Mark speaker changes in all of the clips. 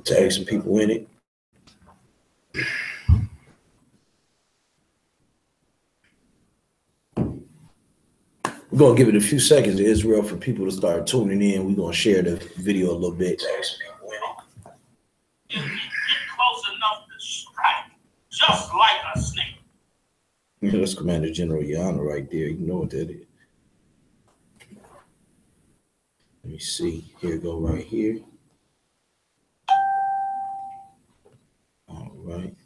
Speaker 1: Tag some people in it. We're going to give it a few seconds to Israel for people to start tuning in. We're going to share the video a little bit.
Speaker 2: Get close enough to strike, just like a snake.
Speaker 1: Yeah, that's Commander General Yana right there. You know what that is. Let me see. Here go right here. All right.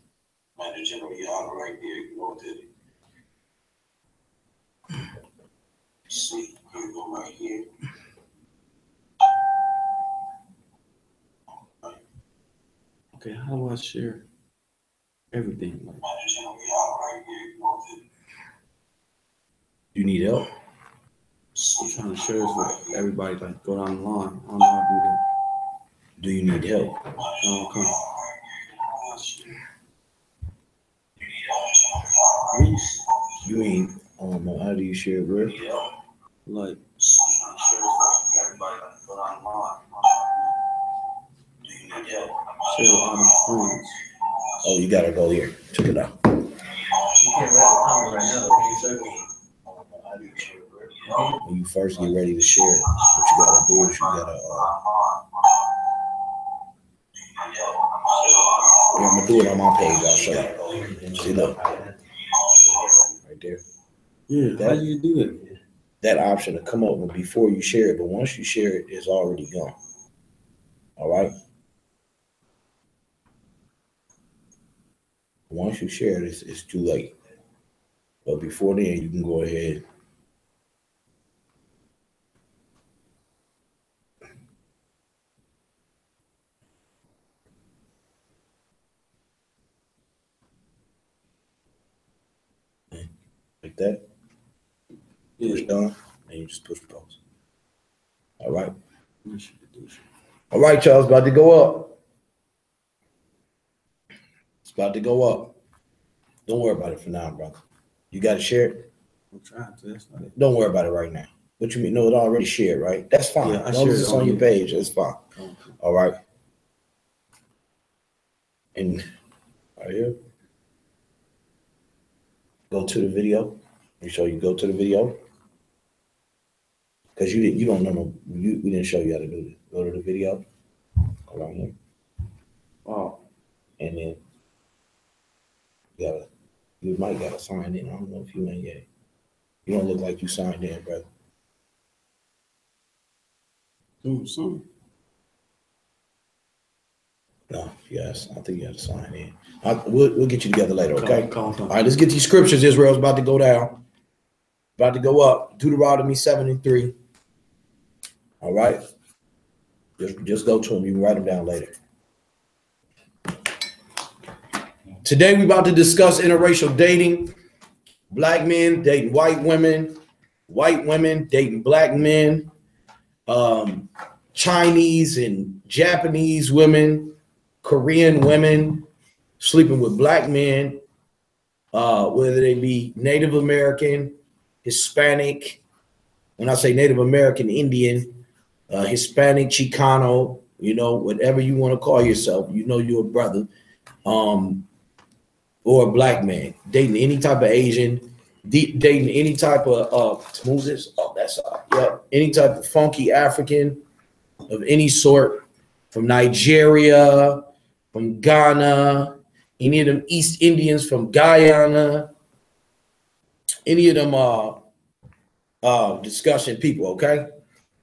Speaker 1: Commander General Yana right there. You know what that is. See, here we go right here. Right.
Speaker 3: Okay, how do I share everything? Like,
Speaker 1: you need help?
Speaker 3: I'm trying to share this with everybody, like go down the line. I don't know how to do that.
Speaker 1: Do you need help?
Speaker 3: Okay.
Speaker 1: You mean, how do you share it, bro?
Speaker 3: Like, share all my friends.
Speaker 1: Oh, you gotta go here. Check it out.
Speaker 4: You can't write a comment right now, can you, sir?
Speaker 1: When you first get ready to share it, what you gotta do is you gotta yeah, I'm gonna do it on my page. I'll show you. See, look. Right there.
Speaker 3: Yeah, how do you do it?
Speaker 1: That option to come up before you share it, but once you share it, it's already gone. All right. Once you share it, it's too late. But before then, you can go ahead. Like that. Push down, and you just push pause. All right. All right, y'all. It's about to go up. It's about to go up. Don't worry about it for now, brother. You got to share it?
Speaker 3: I'm trying to. That's not it.
Speaker 1: Don't worry about it right now. What you mean? No, it already shared, right? That's fine.
Speaker 3: Yeah,
Speaker 1: as long as it's on your page, that's fine.
Speaker 3: Okay.
Speaker 1: All right. And right here. Go to the video. Make sure you go to the video. Because you don't know, we didn't show you how to do this. Go to the video. Go right here.
Speaker 3: Oh.
Speaker 1: And then you might gotta sign in. I don't know if you ain't yet. You don't look like you signed in, brother.
Speaker 3: Soon.
Speaker 1: No, yes, I think you have to sign in. We'll get you together later, okay?
Speaker 3: All
Speaker 1: right, let's get these scriptures. Israel's about to go down. About to go up. Deuteronomy 7:3. All right. Just go to them. You can write them down later. Today we're about to discuss interracial dating. Black men dating white women dating black men, Chinese and Japanese women, Korean women sleeping with black men, whether they be Native American, Hispanic. When I say Native American, Indian, Hispanic, Chicano, whatever you want to call yourself, you're a brother, or a black man dating any type of Asian, dating any type of who's this? Oh, that's any type of funky African of any sort, from Nigeria, from Ghana, any of them East Indians from Guyana, any of them discussion people, okay?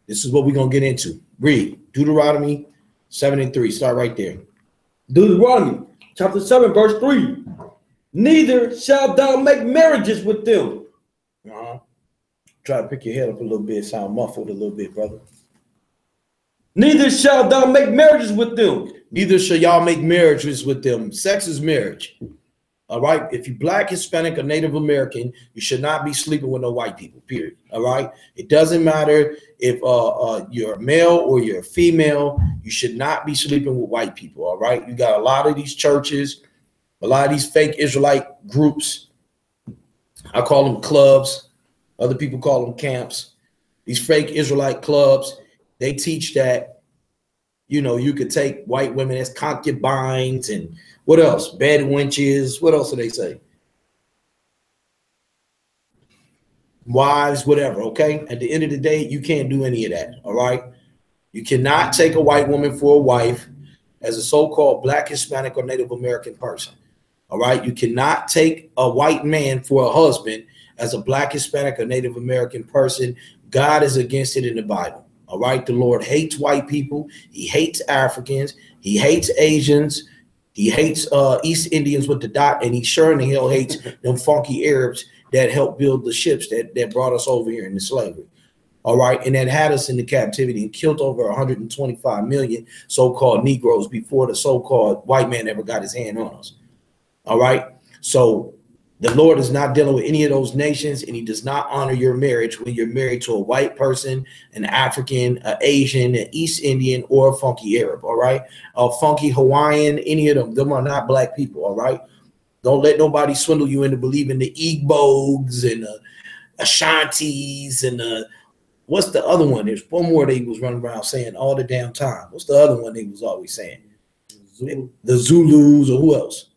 Speaker 1: This is what we're gonna get into. Read Deuteronomy 7:3. Start right there.
Speaker 5: Deuteronomy chapter 7, verse 3. Neither shalt thou make marriages with them.
Speaker 1: Try to pick your head up a little bit, sound muffled a little bit, brother.
Speaker 5: Neither shalt thou make marriages with them.
Speaker 1: Neither shall y'all make marriages with them. Sex is marriage. All right. If you're black, Hispanic, or Native American, you should not be sleeping with no white people, period. All right. It doesn't matter if you're a male or you're a female, you should not be sleeping with white people. All right. You got a lot of these churches, a lot of these fake Israelite groups. I call them clubs. Other people call them camps. These fake Israelite clubs, they teach that, you know, you could take white women as concubines and what else? Bed wenches. What else do they say? Wives, whatever. Okay. At the end of the day, you can't do any of that. All right. You cannot take a white woman for a wife as a so-called Black, Hispanic, or Native American person. All right. You cannot take a white man for a husband as a Black, Hispanic, or Native American person. God is against it in the Bible. All right. The Lord hates white people. He hates Africans. He hates Asians. He hates East Indians with the dot. And he sure in the hell hates them funky Arabs that helped build the ships that brought us over here into slavery. All right. And that had us into captivity and killed over 125 million so-called Negroes before the so-called white man ever got his hand on us. All right. So the Lord is not dealing with any of those nations, and he does not honor your marriage when you're married to a white person, an African, an Asian, an East Indian, or a funky Arab. All right. A funky Hawaiian, any of them. Them are not Black people. All right. Don't let nobody swindle you into believing the Igbo's and the Ashantis and the, what's the other one? There's one more they was running around saying all the damn time. What's the other one they was always saying? The Zulus, or who else?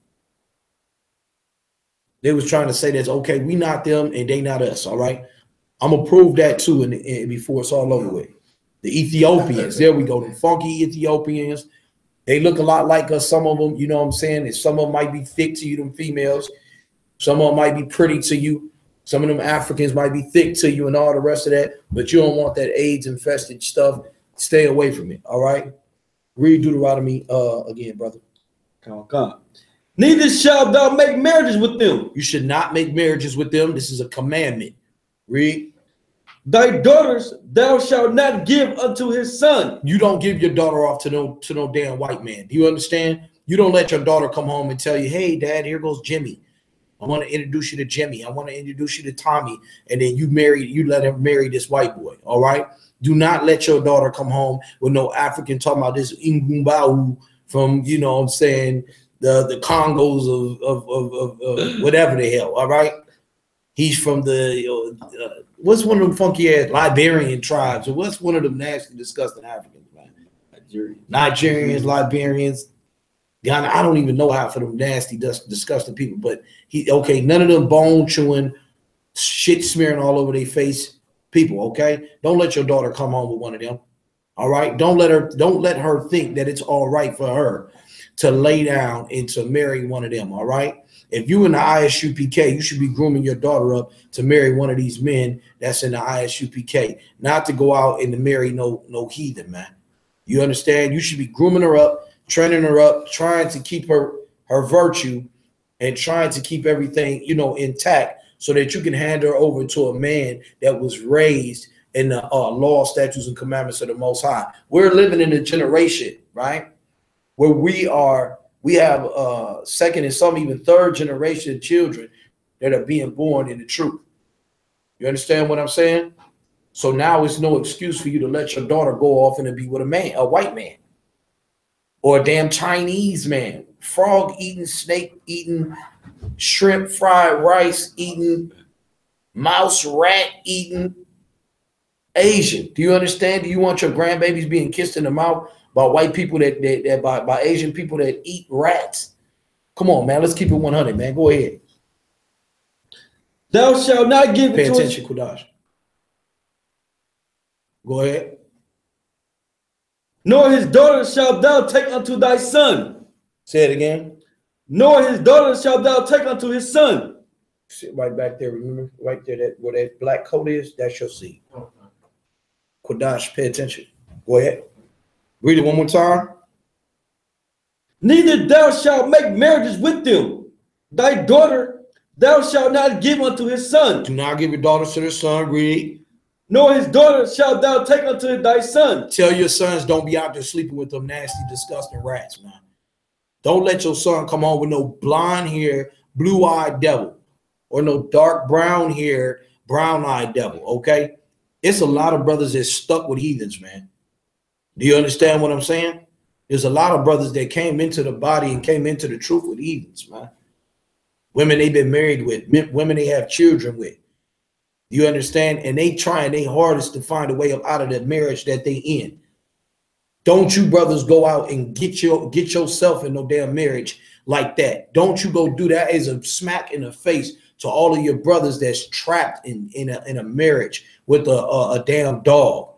Speaker 1: They was trying to say that's okay. We not them and they not us. All right. I'm gonna prove that too and before it's all over with. The Ethiopians, there we go. The funky Ethiopians. They look a lot like us. Some of them, you know what I'm saying? And some of them might be thick to you, them females. Some of them might be pretty to you. Some of them Africans might be thick to you and all the rest of that. But you don't want that AIDS infested stuff. Stay away from it. All right. Read Deuteronomy again, brother.
Speaker 5: Come. Neither shalt thou make marriages with them.
Speaker 1: You should not make marriages with them. This is a commandment. Read.
Speaker 5: Thy daughters thou shalt not give unto his son.
Speaker 1: You don't give your daughter off to no damn white man. Do you understand? You don't let your daughter come home and tell you, hey, Dad, here goes Jimmy. I want to introduce you to Jimmy. I want to introduce you to Tommy. And then you let him marry this white boy. All right. Do not let your daughter come home with no African talking about this Ngumbau from, you know what I'm saying, the Congos of whatever the hell. All right. He's from the what's one of them funky ass Liberian tribes, or what's one of them nasty, disgusting Africans, man? Nigerians, Liberians, Ghana. I don't even know half of them nasty, disgusting people. But none of them bone chewing, shit smearing all over their face people. Okay, don't let your daughter come home with one of them. All right, don't let her think that it's all right for her to lay down and to marry one of them. All right. If you in the I.S.U.P.K, you should be grooming your daughter up to marry one of these men that's in the I.S.U.P.K, not to go out and to marry no heathen, man. You understand? You should be grooming her up, training her up, trying to keep her virtue and trying to keep everything, you know, intact so that you can hand her over to a man that was raised in the law, statutes, and commandments of the Most High. We're living in a generation, right, where we have second and some even third generation children that are being born in the truth. You understand what I'm saying? So now it's no excuse for you to let your daughter go off and be with a white man, or a damn Chinese man, frog eating, snake eating, shrimp fried rice eating, mouse rat eating Asian. Do you understand? Do you want your grandbabies being kissed in the mouth by white people by Asian people that eat rats? Come on, man. Let's keep it 100, man. Go ahead.
Speaker 5: Thou shalt not give
Speaker 1: Pay attention, Kudash. Go ahead.
Speaker 5: Nor his daughter shalt thou take unto thy son.
Speaker 1: Say it again.
Speaker 5: Nor his daughter shalt thou take unto his son.
Speaker 1: Sit right back there. Remember, right there, where that black coat is, that's your seed. Kudash, pay attention. Go ahead. Read it one more time.
Speaker 5: Neither thou shalt make marriages with them. Thy daughter thou shalt not give unto his son.
Speaker 1: Do not give your daughter to the son. Read.
Speaker 5: Nor his daughter shalt thou take unto thy son.
Speaker 1: Tell your sons don't be out there sleeping with them nasty, disgusting rats, man. Don't let your son come home with no blonde hair, blue-eyed devil, or no dark brown hair, brown-eyed devil, okay? It's a lot of brothers that's stuck with heathens, man. Do you understand what I'm saying? There's a lot of brothers that came into the body and came into the truth with heathens, man. Women they've been married with, women they have children with. You understand? And they trying their hardest to find a way up out of the marriage that they in. Don't you brothers go out and get yourself in no damn marriage like that. Don't you go do that as a smack in the face to all of your brothers that's trapped in a marriage with a damn dog,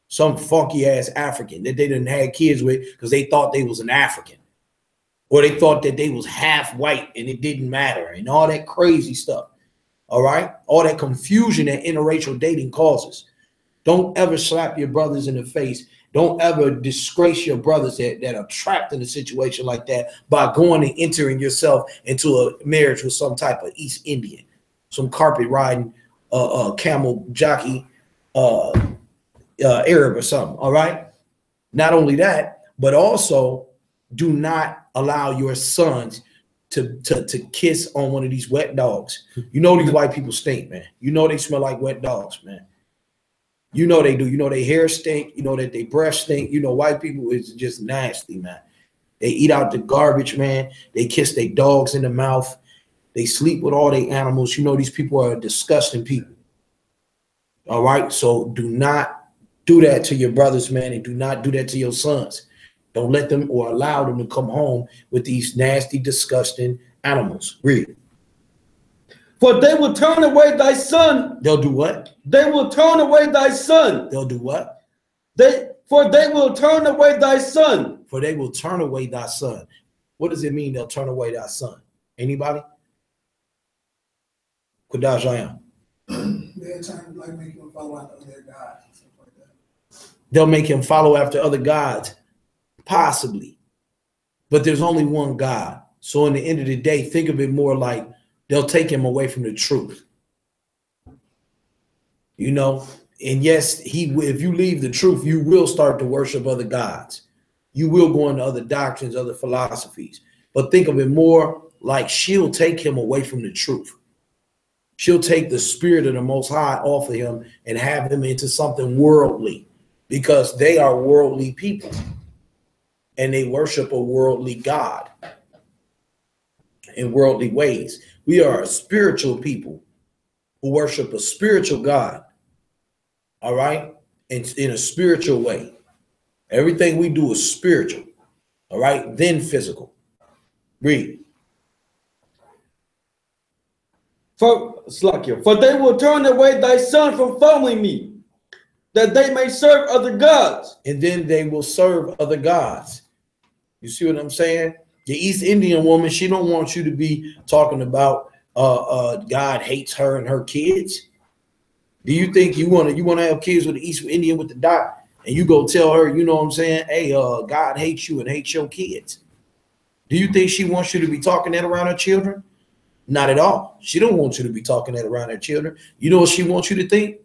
Speaker 1: some funky ass African that they didn't have kids with because they thought they was an African, or they thought that they was half white and it didn't matter, and all that crazy stuff. All right, all that confusion that interracial dating causes. Don't ever slap your brothers in the face. Don't ever disgrace your brothers that are trapped in a situation like that by going and entering yourself into a marriage with some type of East Indian, some carpet riding, camel jockey, Arab or something. All right. Not only that, but also do not allow your sons to kiss on one of these wet dogs. You know these white people stink, man. You know they smell like wet dogs, man. You know they do. You know their hair stink. You know that they breath stink. You know white people is just nasty, man. They eat out the garbage, man. They kiss their dogs in the mouth. They sleep with all their animals. You know these people are disgusting people. All right? So do not do that to your brothers, man, and do not do that to your sons. Don't let them or allow them to come home with these nasty, disgusting animals. Read.
Speaker 5: For they will turn away thy son.
Speaker 1: They'll do what?
Speaker 5: They will turn away thy son.
Speaker 1: They'll do what?
Speaker 5: For they will turn away thy son.
Speaker 1: For they will turn away thy son. What does it mean they'll turn away thy son? Anybody? Kudajayan.
Speaker 6: They're trying to like make him follow after other gods and stuff like that.
Speaker 1: They'll make him follow after other gods. Possibly. But there's only one God. So in the end of the day, think of it more like they'll take him away from the truth. You know, and yes, if you leave the truth, you will start to worship other gods. You will go into other doctrines, other philosophies. But think of it more like she'll take him away from the truth. She'll take the spirit of the Most High off of him and have him into something worldly, because they are worldly people and they worship a worldly God in worldly ways. We are a spiritual people who worship a spiritual God. All right. And in a spiritual way. Everything we do is spiritual. All right. Then physical. Read.
Speaker 5: For they will turn away thy son from following me, that they may serve other gods.
Speaker 1: And then they will serve other gods. You see what I'm saying? The East Indian woman, she don't want you to be talking about God hates her and her kids. Do you think you want to have kids with the East Indian with the dot, and you go tell her, you know what I'm saying, hey, God hates you and hates your kids? Do you think she wants you to be talking that around her children? Not at all. She don't want you to be talking that around her children. You know what she wants you to think?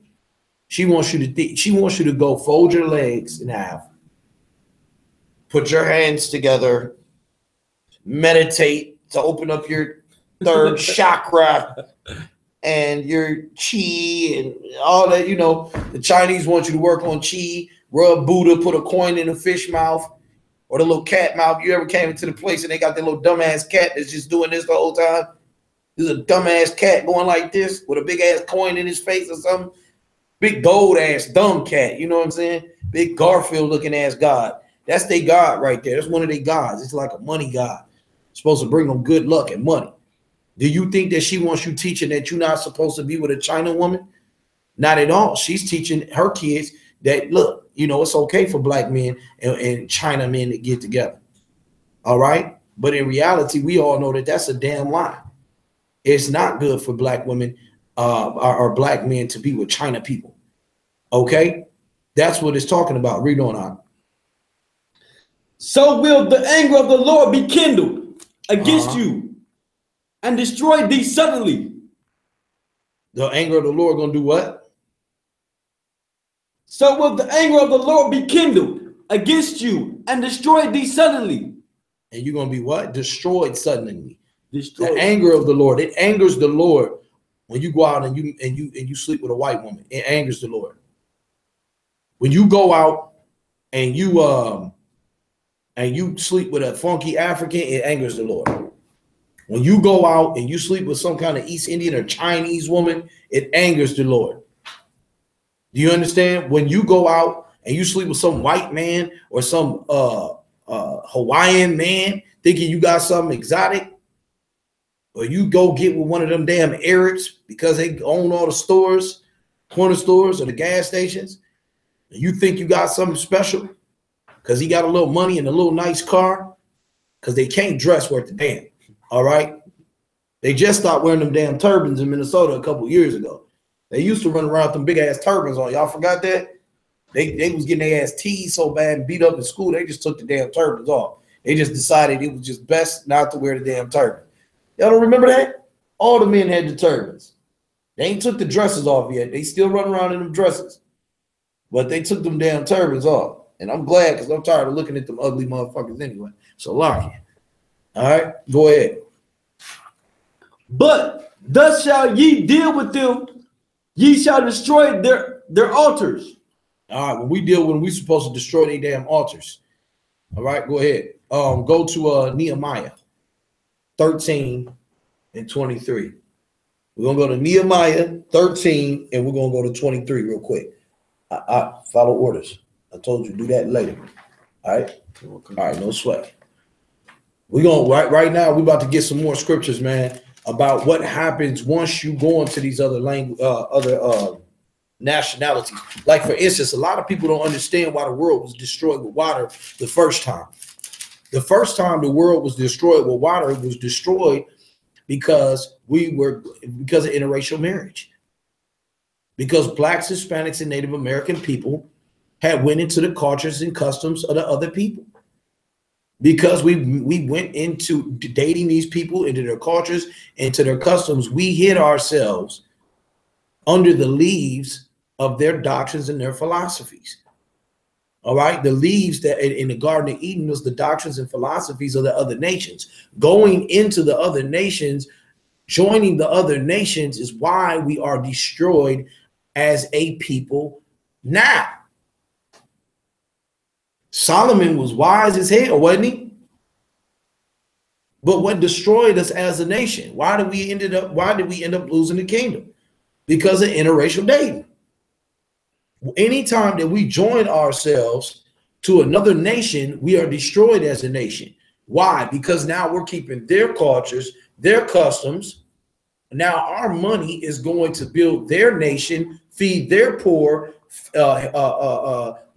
Speaker 1: She wants you to think. She wants you to go fold your legs in half, put your hands together, meditate to open up your third chakra and your chi and all that. You know, the Chinese want you to work on chi, rub Buddha, put a coin in a fish mouth or the little cat mouth. You ever came into the place and they got that little dumbass cat that's just doing this the whole time? There's a dumbass cat going like this with a big ass coin in his face or something. Big gold ass dumb cat. You know what I'm saying? Big Garfield looking ass God. That's their God right there. That's one of their gods. It's like a money god. It's supposed to bring them good luck and money. Do you think that she wants you teaching that you're not supposed to be with a China woman? Not at all. She's teaching her kids that, look, you know, it's okay for black men and China men to get together. All right. But in reality, we all know that that's a damn lie. It's not good for black women or black men to be with China people. Okay. That's what it's talking about. Read on.
Speaker 5: So will the anger of the Lord be kindled against you and destroy thee suddenly.
Speaker 1: The anger of the Lord gonna do what?
Speaker 5: So will the anger of the Lord be kindled against you and destroy thee suddenly.
Speaker 1: And you're gonna be what? Destroyed suddenly.
Speaker 5: Destroyed.
Speaker 1: The anger of the Lord. It angers the Lord when you go out and you sleep with a white woman. It angers the Lord. When you go out and you sleep with a funky African, it angers the Lord. When you go out and you sleep with some kind of East Indian or Chinese woman, it angers the Lord. Do you understand? When you go out and you sleep with some white man or some Hawaiian man thinking you got something exotic, or you go get with one of them damn Arabs because they own all the stores, corner stores or the gas stations, and you think you got something special because he got a little money and a little nice car, because they can't dress worth a damn. All right. They just stopped wearing them damn turbans in Minnesota a couple years ago. They used to run around with them big ass turbans on. Y'all forgot that? They was getting their ass teased so bad and beat up in school, they just took the damn turbans off. They just decided it was just best not to wear the damn turban. Y'all don't remember that? All the men had the turbans. They ain't took the dresses off yet. They still run around in them dresses. But they took them damn turbans off. And I'm glad, because I'm tired of looking at them ugly motherfuckers anyway. So lock it. All right, go ahead.
Speaker 5: But thus shall ye deal with them. Ye shall destroy their altars.
Speaker 1: All right, when we deal with them, we supposed to destroy their damn altars. All right, go ahead. Go to Nehemiah 13 and 23. We're gonna go to Nehemiah 13 and we're gonna go to 23 real quick. I follow orders. I told you do that later. All right. All right, no sweat. We're gonna right now. We're about to get some more scriptures, man, about what happens once you go into these other nationalities. Like, for instance, a lot of people don't understand why the world was destroyed with water the first time. The first time the world was destroyed with water, it was destroyed because of interracial marriage. Because blacks, Hispanics, and Native American people had went into the cultures and customs of the other people. Because we went into dating these people, into their cultures, into their customs, we hid ourselves under the leaves of their doctrines and their philosophies. All right, the leaves that in the Garden of Eden was the doctrines and philosophies of the other nations. Going into the other nations, joining the other nations is why we are destroyed as a people now. Solomon was wise as hell, wasn't he? But what destroyed us as a nation? Why did we end up losing the kingdom? Because of interracial dating. Anytime that we join ourselves to another nation, we are destroyed as a nation. Why? Because now we're keeping their cultures, their customs. Now our money is going to build their nation, feed their poor.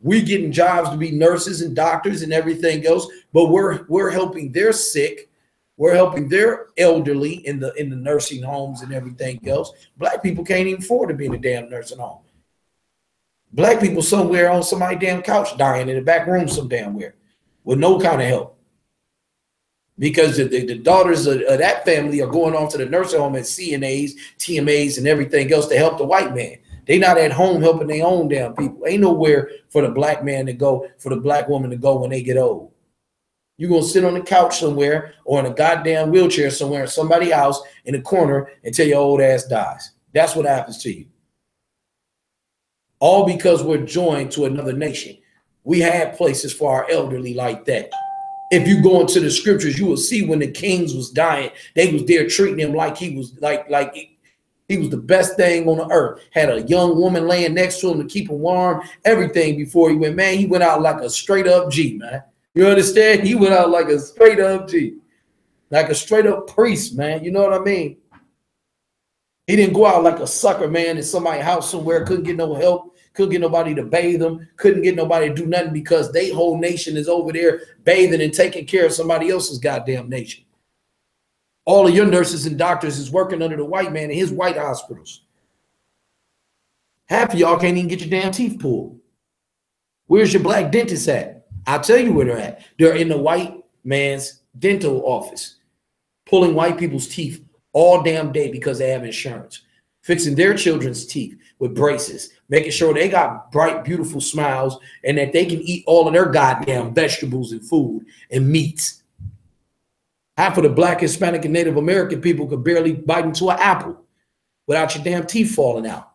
Speaker 1: We getting jobs to be nurses and doctors and everything else, but we're helping their sick. We're helping their elderly in the nursing homes and everything else. Black people can't even afford to be in a damn nursing home. Black people somewhere on somebody's damn couch dying in the back room some damn where with no kind of help. Because the daughters of that family are going off to the nursing home as CNAs, TMAs, and everything else to help the white man. They not at home helping their own damn people. Ain't nowhere for the black man to go, for the black woman to go when they get old. You're going to sit on the couch somewhere or in a goddamn wheelchair somewhere in somebody's house in the corner until your old ass dies. That's what happens to you. All because we're joined to another nation. We had places for our elderly like that. If you go into the scriptures, you will see when the kings was dying, they was there treating him like he was he was the best thing on the earth. Had a young woman laying next to him to keep him warm, everything before he went. Man, he went out like a straight up G, man. You understand? He went out like a straight up G, like a straight up priest, man. You know what I mean? He didn't go out like a sucker, man, in somebody's house somewhere, couldn't get no help, couldn't get nobody to bathe them, couldn't get nobody to do nothing because they whole nation is over there bathing and taking care of somebody else's goddamn nation. All of your nurses and doctors is working under the white man in his white hospitals. Half of y'all can't even get your damn teeth pulled. Where's your black dentist at? I'll tell you where they're at. They're in the white man's dental office, pulling white people's teeth all damn day because they have insurance, fixing their children's teeth with braces, making sure they got bright, beautiful smiles and that they can eat all of their goddamn vegetables and food and meats. Half of the black, Hispanic, and Native American people could barely bite into an apple without your damn teeth falling out.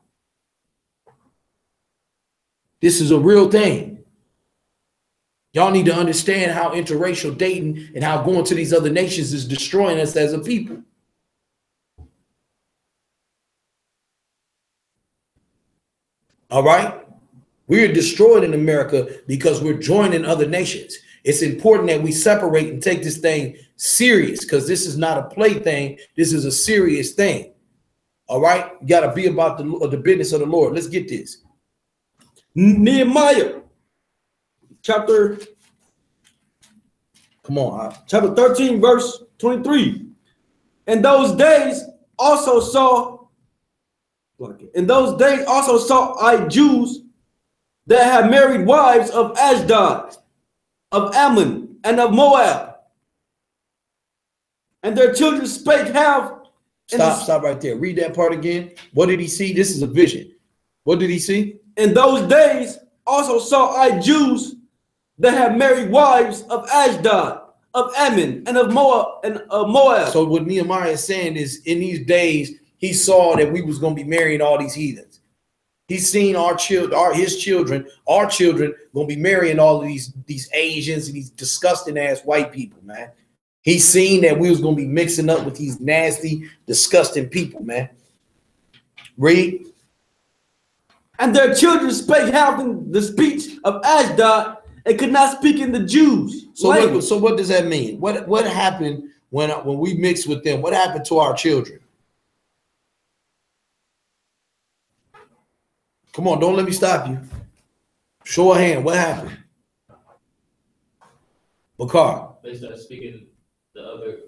Speaker 1: This is a real thing. Y'all need to understand how interracial dating and how going to these other nations is destroying us as a people. All right. We're destroyed in America because we're joining other nations. It's important that we separate and take this thing serious, because this is not a play thing. This is a serious thing. All right? You got to be about the business of the Lord. Let's get this.
Speaker 5: Nehemiah, chapter 13, verse 23. In those days also saw I Jews that had married wives of Ashdod, of Ammon, and of Moab, and their children spake half.
Speaker 1: Stop right there. Read that part again. What did he see? This is a vision. What did he see?
Speaker 5: In those days also saw I Jews that had married wives of Ashdod, of Ammon, and of Moab.
Speaker 1: So what Nehemiah is saying is, in these days, he saw that we was going to be marrying all these heathens. He's seen our children, his children, our children going to be marrying all of these Asians and these disgusting ass white people, man. He's seen that we was going to be mixing up with these nasty, disgusting people, man. Read.
Speaker 5: And their children spake half in the speech of Ashdod, and could not speak in the Jews.
Speaker 1: So what does that mean? What happened when we mixed with them? What happened to our children? Come on, don't let me stop you. Show a hand. What happened? Bakar.
Speaker 4: They started speaking the other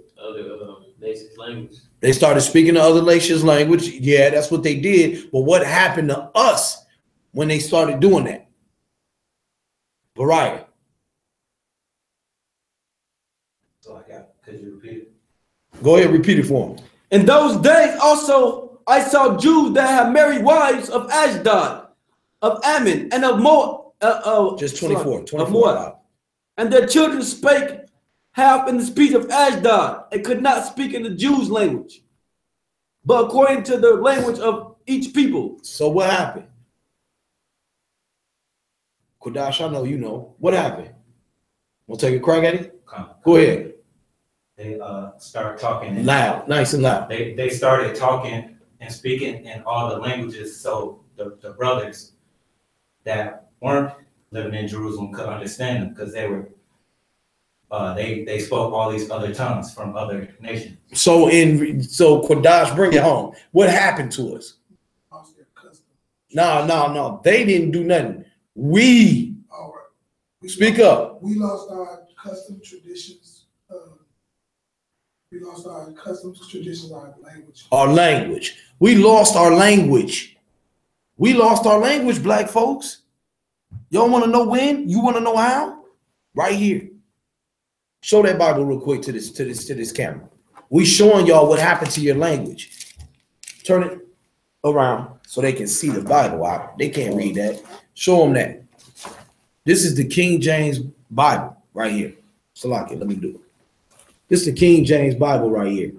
Speaker 4: nation's language.
Speaker 1: They started speaking the other nation's language. Yeah, that's what they did. But what happened to us when they started doing that? Bariah.
Speaker 4: So could you repeat it?
Speaker 1: Go ahead, repeat it for him.
Speaker 5: In those days also I saw Jews that had married wives of Ashdod, of Ammon, and of Moab.
Speaker 1: Just 24. 24.
Speaker 5: And their children spake half in the speech of Ashdod, and could not speak in the Jews' language, but according to the language of each people.
Speaker 1: So what happened? Kodash, I know you know. What happened? Want to take a crack at it? Go ahead.
Speaker 7: They started talking
Speaker 1: loud, nice and loud.
Speaker 7: They started talking and speaking in all the languages, so the brothers that weren't living in Jerusalem could understand them, because they were they spoke all these other tongues from other nations. So
Speaker 1: Kodash, bring it home. What happened to us? No. They didn't do nothing. We speak up.
Speaker 6: We lost our custom traditions. We lost our customs, traditions, our language.
Speaker 1: Our language. We lost our language. We lost our language, black folks. Y'all want to know when? You want to know how? Right here. Show that Bible real quick to this camera. We showing y'all what happened to your language. Turn it around so they can see the Bible out. They can't read that. Show them that. This is the King James Bible right here. Salaki, let me do it. This is the King James Bible right here.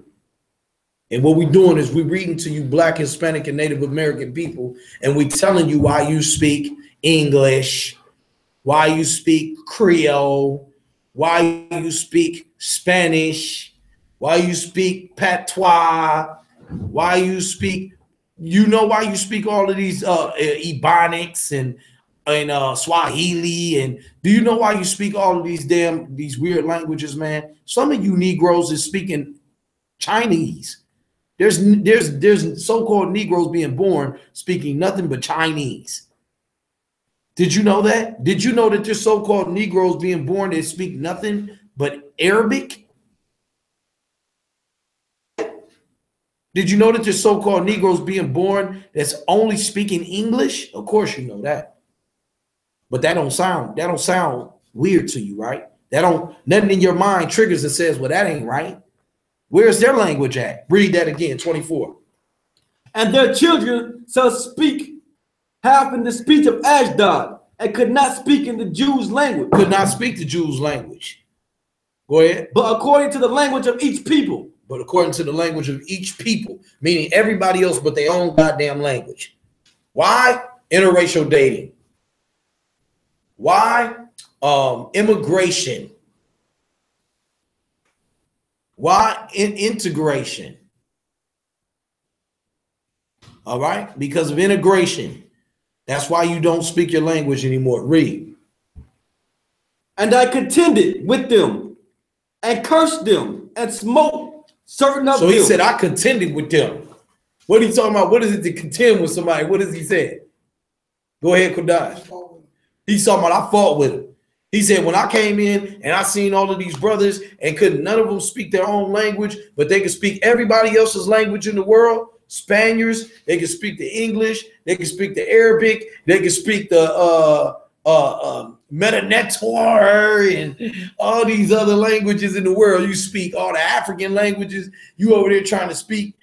Speaker 1: And what we're doing is we're reading to you Black, Hispanic, and Native American people, and we're telling you why you speak English, why you speak Creole, why you speak Spanish, why you speak Patois, why you speak, why you speak all of these Ebonics and Swahili, and do you know why you speak all of these weird languages, man? Some of you Negroes is speaking Chinese. There's so-called Negroes being born speaking nothing but Chinese. Did you know that? Did you know that there's so-called Negroes being born that speak nothing but Arabic? Did you know that there's so-called Negroes being born that's only speaking English? Of course you know that. But that don't sound weird to you, right? Nothing in your mind triggers that says, well, that ain't right. Where's their language at? Read that again, 24.
Speaker 5: And their children shall speak half in the speech of Ashdod, and could not speak in the Jews' language.
Speaker 1: Could not speak the Jews' language. Go ahead.
Speaker 5: But according to the language of each people.
Speaker 1: But according to the language of each people, meaning everybody else but their own goddamn language. Why? Interracial dating. Why? Immigration. Why? Integration. All right? Because of integration. That's why you don't speak your language anymore. Read.
Speaker 5: And I contended with them and cursed them and smote certain of them.
Speaker 1: So he said, I contended with them. What are you talking about? What is it to contend with somebody? What does he say? Go ahead, Kodash. He's talking about I fought with him. He said, when I came in and I seen all of these brothers and none of them speak their own language, but they could speak everybody else's language in the world. Spaniards, they can speak the English, they can speak the Arabic, they can speak the Metanetor and all these other languages in the world. You speak all the African languages. You over there trying to speak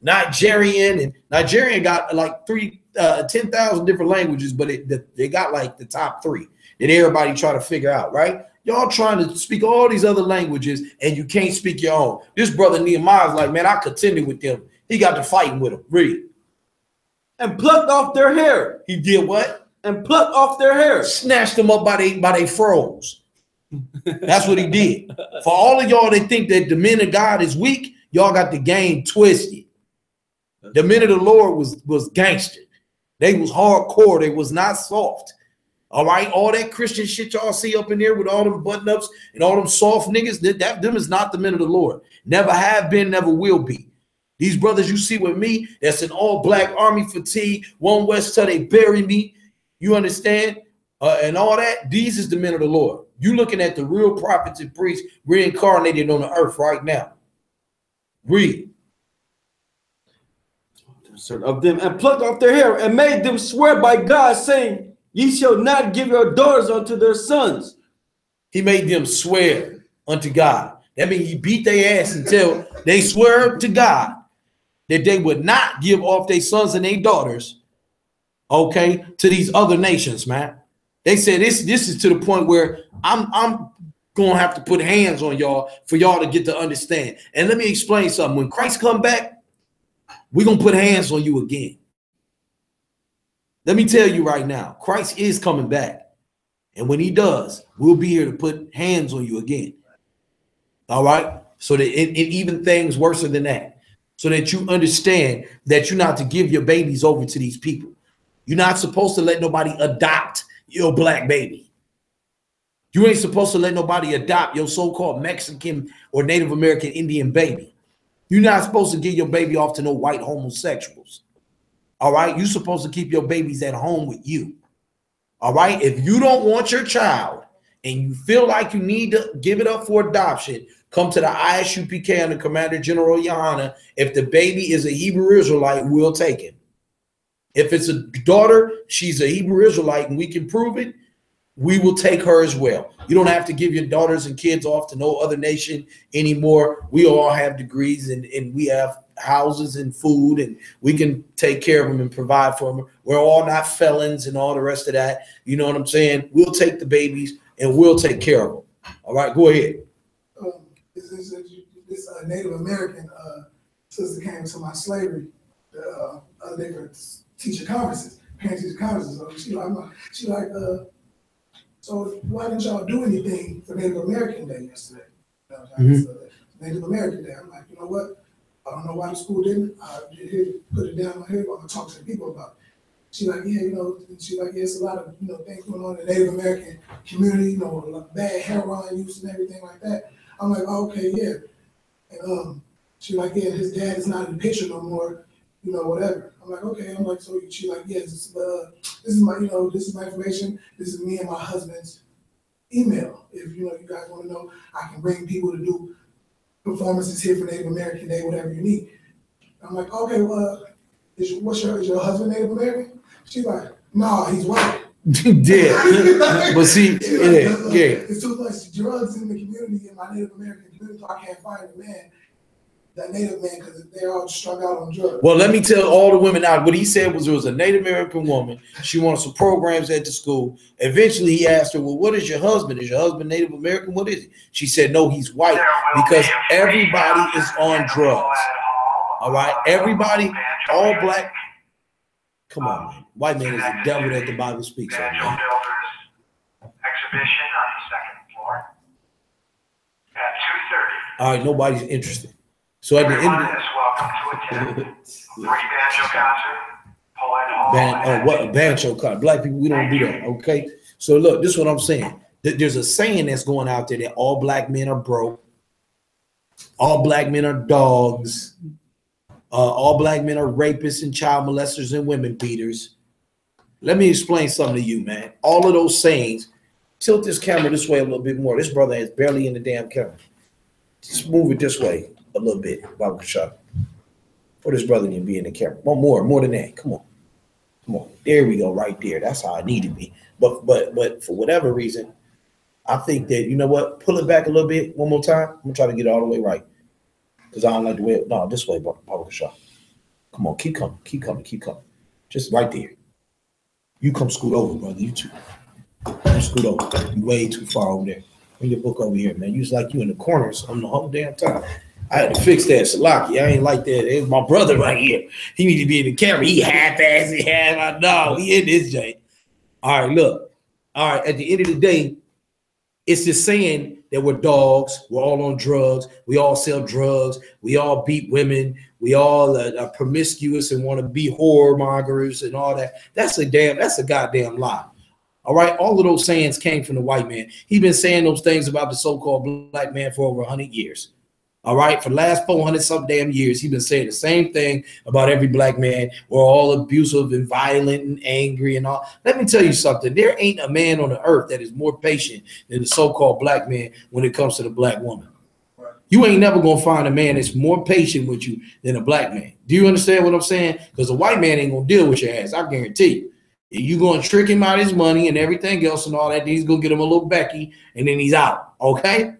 Speaker 1: Nigerian, and Nigerian got like 10,000 different languages, but they got like the top 3 that everybody try to figure out, right? Y'all trying to speak all these other languages and you can't speak your own. This brother Nehemiah is like, man, I contended with them. He got to fighting with them. Read.
Speaker 5: And plucked off their hair.
Speaker 1: He did what?
Speaker 5: And plucked off their hair.
Speaker 1: Snatched them up by they froze. That's what he did. For all of y'all that think that the men of God is weak, y'all got the game twisted. The men of the Lord was gangster. They was hardcore. They was not soft. All right, all that Christian shit y'all see up in there with all them button-ups and all them soft niggas, them is not the men of the Lord. Never have been, never will be. These brothers you see with me, that's an all-black army fatigue, one West till they bury me, you understand? And all that, these is the men of the Lord. You looking at the real prophets and priests reincarnated on the earth right now. Read.
Speaker 5: Of them and plucked off their hair and made them swear by God, saying, ye shall not give your daughters unto their sons.
Speaker 1: He made them swear unto God. That means he beat their ass until they swear to God that they would not give off their sons and their daughters, okay, to these other nations, man. They said this is to the point where I'm gonna have to put hands on y'all for y'all to get to understand. And let me explain something. When Christ come back, we're gonna put hands on you again. Let me tell you right now, Christ is coming back. And when he does, we'll be here to put hands on you again. All right? So that it even things worse than that. So that you understand that you're not to give your babies over to these people. You're not supposed to let nobody adopt your black baby. You ain't supposed to let nobody adopt your so-called Mexican or Native American Indian baby. You're not supposed to give your baby off to no white homosexuals. All right, you're supposed to keep your babies at home with you. All right, if you don't want your child and you feel like you need to give it up for adoption, come to the I.S.U.P.K under Commander General Yahanna. If the baby is a Hebrew Israelite, we'll take him. If it's a daughter, she's a Hebrew Israelite and we can prove it, we will take her as well. You don't have to give your daughters and kids off to no other nation anymore. We all have degrees and we have houses and food, and we can take care of them and provide for them. We're all not felons and all the rest of that. You know what I'm saying? We'll take the babies and we'll take care of them. All right, go ahead.
Speaker 6: This Native American sister came to my slavery the other day for teacher conferences, parent-teacher conferences. So she like, so why didn't y'all do anything for Native American Day yesterday? Native American Day. I'm like, you know what? I don't know why the school didn't. I did here, put it down on here. I'm gonna talk to the people about it. She like, yeah, she like, yeah, it's a lot of things going on in the Native American community, bad heroin use and everything like that. I'm like, oh, okay, yeah. And she like, yeah, his dad is not in the picture no more, whatever. I'm like, okay. I'm like, so she like, yeah, this is my information. This is me and my husband's email. If you guys want to know, I can bring people to do performances here for Native American Day, whatever you need. I'm like, okay, well, is your husband Native American? She's like, no, he's white.
Speaker 1: Yeah, but see, yeah.
Speaker 6: It's too much drugs in the community, in my Native American community, so I can't find a man, that Native man, because they're all strung out on drugs.
Speaker 1: Well, let me tell all the women out. What he said was there was a Native American woman. She wanted some programs at the school. Eventually, he asked her, well, what is your husband? Is your husband Native American? What is it? She said, no, he's white, because everybody is on drugs. All right? Everybody, all black. Come on, man. White man is the devil that the Bible speaks of.
Speaker 2: Exhibition on the second floor at 2:30.
Speaker 1: All right, nobody's interested. So at the end of
Speaker 2: welcome to attend free banjo concert, Poet Hall.
Speaker 1: What banjo card? Black people, we don't do that. Okay. So look, this is what I'm saying. There's a saying that's going out there that all black men are broke, all black men are dogs, all black men are rapists and child molesters and women beaters. Let me explain something to you, man. All of those sayings. Tilt this camera this way a little bit more. This brother is barely in the damn camera. Just move it this way a little bit, Baba Kashab. For this brother to be in the camera. More than that. Come on. Come on. There we go, right there. That's how I need to be. But for whatever reason, I think that, you know what? Pull it back a little bit one more time. I'm gonna try to get it all the way right. Because I don't like the way. No, this way, Baba Kashab. Come on, keep coming. Just right there. You come scoot over, brother. You too. You scoot over. You way too far over there. Bring your book over here, man. You was like you in the corners on the whole damn time. I had to fix that, Salaki. I ain't like that. It was my brother right here. He need to be in the camera. He half-assed. I know. He in this joint. All right, look. All right, at the end of the day, it's just saying that we're dogs. We're all on drugs. We all sell drugs. We all beat women. We all are promiscuous and want to be whoremongers and all that. That's a goddamn lie. All right, all of those sayings came from the white man. He's been saying those things about the so-called black man for over 100 years. All right, for the last 400 some damn years, he's been saying the same thing about every black man. We're all abusive and violent and angry and all. Let me tell you something. There ain't a man on the earth that is more patient than the so-called black man when it comes to the black woman. You ain't never gonna find a man that's more patient with you than a black man. Do you understand what I'm saying? Because a white man ain't gonna deal with your ass. I guarantee you. You gonna trick him out his money and everything else and all that. Then he's gonna get him a little Becky and then he's out. Okay,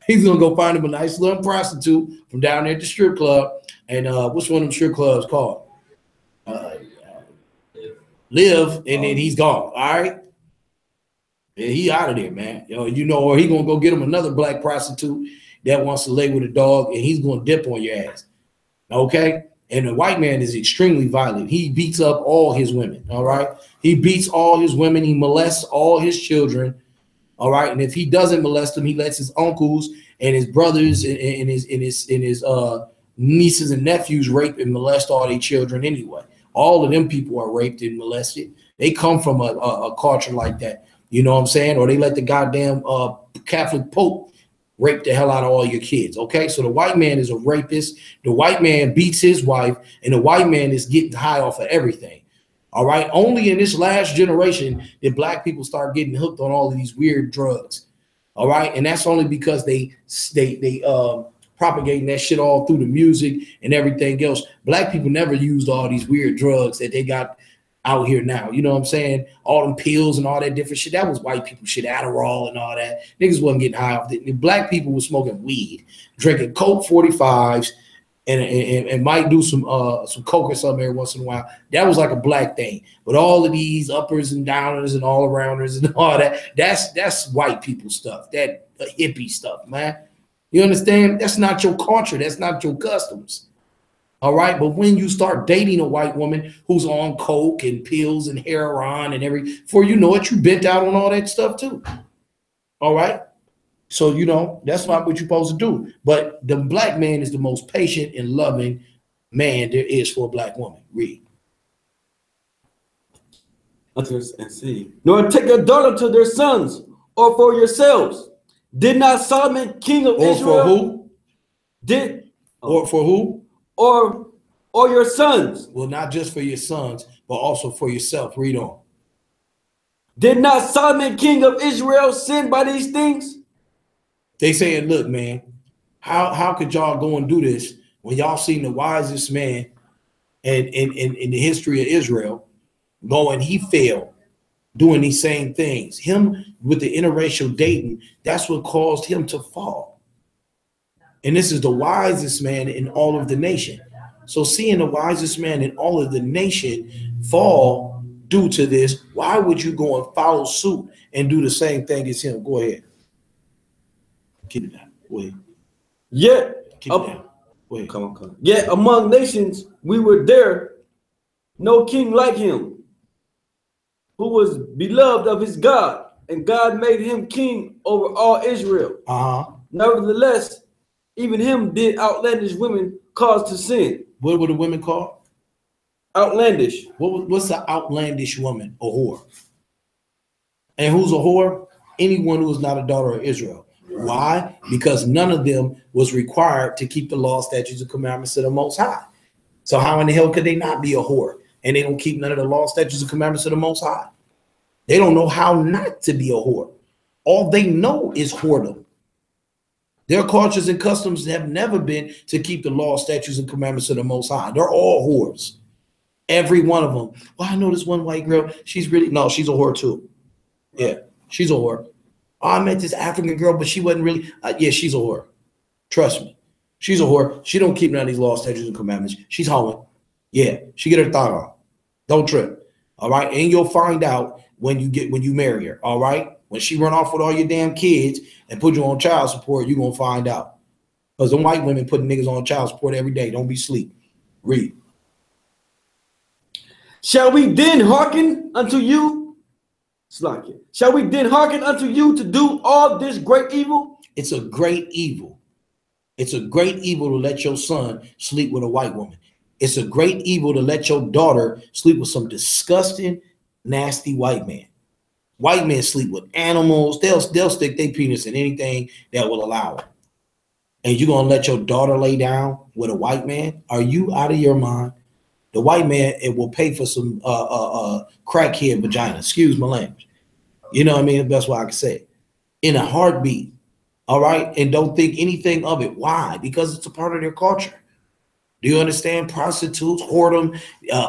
Speaker 1: he's gonna go find him a nice little prostitute from down there at the strip club. And what's one of them strip clubs called? Live, and then he's gone. All right, and he out of there, man. You know, or he gonna go get him another black prostitute that wants to lay with a dog, and he's gonna dip on your ass. Okay. And the white man is extremely violent. He beats up all his women. All right. He beats all his women. He molests all his children. All right. And if he doesn't molest them, he lets his uncles and his brothers and his nieces and nephews rape and molest all their children anyway. All of them people are raped and molested. They come from a culture like that. You know what I'm saying? Or they let the goddamn Catholic Pope rape the hell out of all your kids. Okay, so the white man is a rapist. The white man beats his wife, and the white man is getting high off of everything. All right, only in this last generation did black people start getting hooked on all of these weird drugs. All right, and that's only because they propagating that shit all through the music and everything else. Black people never used all these weird drugs that they got out here now. You know what I'm saying? All them pills and all that different shit. That was white people shit, Adderall and all that. Niggas wasn't getting high off it. Black people were smoking weed, drinking Coke 45s, and might do some Coke or something every once in a while. That was like a black thing. But all of these uppers and downers and all arounders and all that, that's white people stuff. That hippie stuff, man. You understand? That's not your culture. That's not your customs. All right, but when you start dating a white woman who's on coke and pills and heroin and before you know it, you bent out on all that stuff too. All right, so you know that's not what you're supposed to do. But the black man is the most patient and loving man there is for a black woman. Read.
Speaker 5: And see. Nor take your daughter to their sons, or for yourselves. Did not Solomon, king of Israel,
Speaker 1: for who? Or for who?
Speaker 5: Or your sons.
Speaker 1: Well, not just for your sons, but also for yourself. Read on.
Speaker 5: Did not Solomon, king of Israel, sin by these things?
Speaker 1: They saying, look, man, how could y'all go and do this when y'all seen the wisest man in the history of Israel go and he failed doing these same things? Him with the interracial dating, that's what caused him to fall. And this is the wisest man in all of the nation. So seeing the wisest man in all of the nation fall due to this, why would you go and follow suit and do the same thing as him? Go ahead. Keep it down. Go ahead.
Speaker 5: Yet,
Speaker 1: Keep it down. Go ahead.
Speaker 3: Come on.
Speaker 5: Yet among nations we were there, no king like him, who was beloved of his God, and God made him king over all Israel. Nevertheless, even him did outlandish women cause to sin.
Speaker 1: What were the women called?
Speaker 5: Outlandish.
Speaker 1: What's an outlandish woman? A whore. And who's a whore? Anyone who is not a daughter of Israel. Why? Because none of them was required to keep the law, statutes, and commandments of the Most High. So how in the hell could they not be a whore? And they don't keep none of the law, statutes, and commandments of the Most High. They don't know how not to be a whore. All they know is whoredom. Their cultures and customs have never been to keep the law, statutes, and commandments of the Most High. They're all whores. Every one of them. Well, I know this one white girl. She's really, no, she's a whore too. Yeah, she's a whore. Oh, I met this African girl, but she wasn't really, yeah, she's a whore. Trust me. She's a whore. She don't keep none of these laws, statutes, and commandments. She's hoeing. Yeah, she get her thought on. Don't trip. All right. And you'll find out when you marry her. All right. When she run off with all your damn kids and put you on child support, you're gonna find out. Because the white women putting niggas on child support every day. Don't be asleep. Read.
Speaker 5: Shall we then hearken unto you? Slack. Shall we then hearken unto you to do all this great evil?
Speaker 1: It's a great evil. It's a great evil to let your son sleep with a white woman. It's a great evil to let your daughter sleep with some disgusting, nasty white man. White men sleep with animals. They'll stick their penis in anything that will allow it. And you're gonna let your daughter lay down with a white man? Are you out of your mind? The white man, it will pay for some crackhead vagina. Excuse my language. You know what I mean? That's what I can say. In a heartbeat. All right. And don't think anything of it. Why? Because it's a part of their culture. Do you understand? Prostitutes, whoredom,